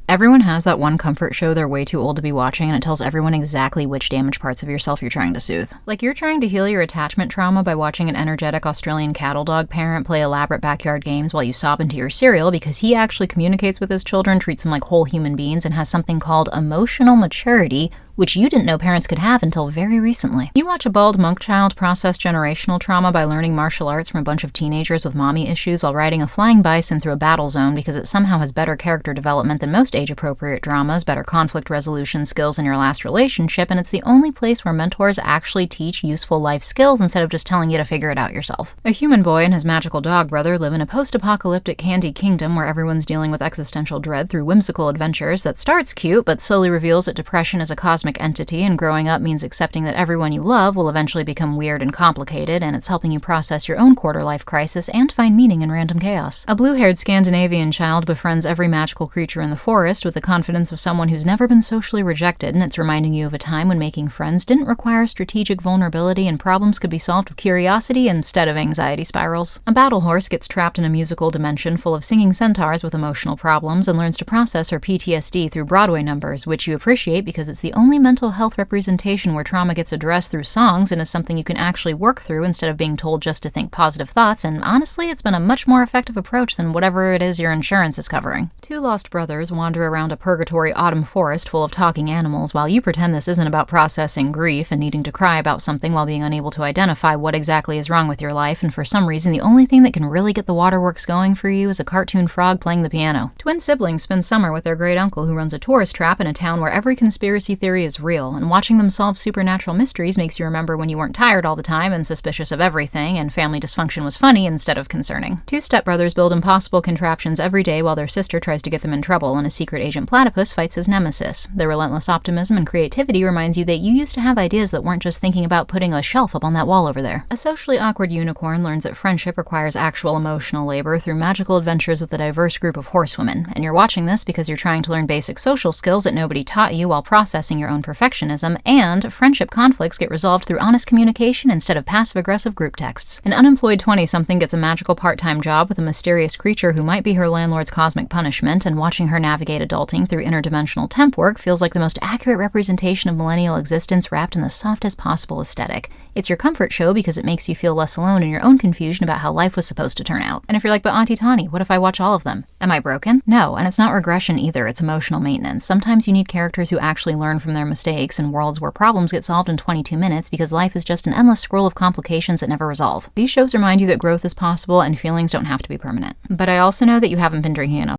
Everyone has that one comfort show they're way too old to be watching, and it tells everyone exactly which damaged parts of yourself you're trying to soothe. Like you're trying to heal your attachment trauma by watching an energetic Australian cattle dog parent play elaborate backyard games while you sob into your cereal because he actually communicates with his children, treats them like whole human beings, and has something called emotional maturity, which you didn't know parents could have until very recently. You watch a bald monk child process generational trauma by learning martial arts from a bunch of teenagers with mommy issues while riding a flying bison through a battle zone because it somehow has better character development than most age-appropriate dramas, better conflict resolution skills in your last relationship, and it's the only place where mentors actually teach useful life skills instead of just telling you to figure it out yourself. A human boy and his magical dog brother live in a post-apocalyptic candy kingdom where everyone's dealing with existential dread through whimsical adventures that starts cute but slowly reveals that depression is a cosmic entity, and growing up means accepting that everyone you love will eventually become weird and complicated, and it's helping you process your own quarter-life crisis and find meaning in random chaos. A blue-haired Scandinavian child befriends every magical creature in the forest with the confidence of someone who's never been socially rejected, and it's reminding you of a time when making friends didn't require strategic vulnerability and problems could be solved with curiosity instead of anxiety spirals. A battle horse gets trapped in a musical dimension full of singing centaurs with emotional problems and learns to process her PTSD through Broadway numbers, which you appreciate because it's the only mental health representation where trauma gets addressed through songs and is something you can actually work through instead of being told just to think positive thoughts, and honestly, it's been a much more effective approach than whatever it is your insurance is covering. Two lost brothers wander around a purgatory autumn forest full of talking animals while you pretend this isn't about processing grief and needing to cry about something while being unable to identify what exactly is wrong with your life, and for some reason the only thing that can really get the waterworks going for you is a cartoon frog playing the piano. Twin siblings spend summer with their great uncle who runs a tourist trap in a town where every conspiracy theory is real, and watching them solve supernatural mysteries makes you remember when you weren't tired all the time and suspicious of everything, and family dysfunction was funny instead of concerning. Two stepbrothers build impossible contraptions every day while their sister tries to get them in trouble, and a secret agent platypus fights his nemesis. Their relentless optimism and creativity reminds you that you used to have ideas that weren't just thinking about putting a shelf up on that wall over there. A socially awkward unicorn learns that friendship requires actual emotional labor through magical adventures with a diverse group of horsewomen, and you're watching this because you're trying to learn basic social skills that nobody taught you while processing your own perfectionism, and friendship conflicts get resolved through honest communication instead of passive-aggressive group texts. An unemployed 20-something gets a magical part-time job with a mysterious creature who might be her landlord's cosmic punishment, and watching her navigate adulting through interdimensional temp work feels like the most accurate representation of millennial existence wrapped in the softest possible aesthetic. It's your comfort show because it makes you feel less alone in your own confusion about how life was supposed to turn out. And if you're like, but Auntie Tawny, what if I watch all of them? Am I broken? No, and it's not regression either, it's emotional maintenance. Sometimes you need characters who actually learn from their mistakes in worlds where problems get solved in 22 minutes because life is just an endless scroll of complications that never resolve. These shows remind you that growth is possible and feelings don't have to be permanent. But I also know that you haven't been drinking enough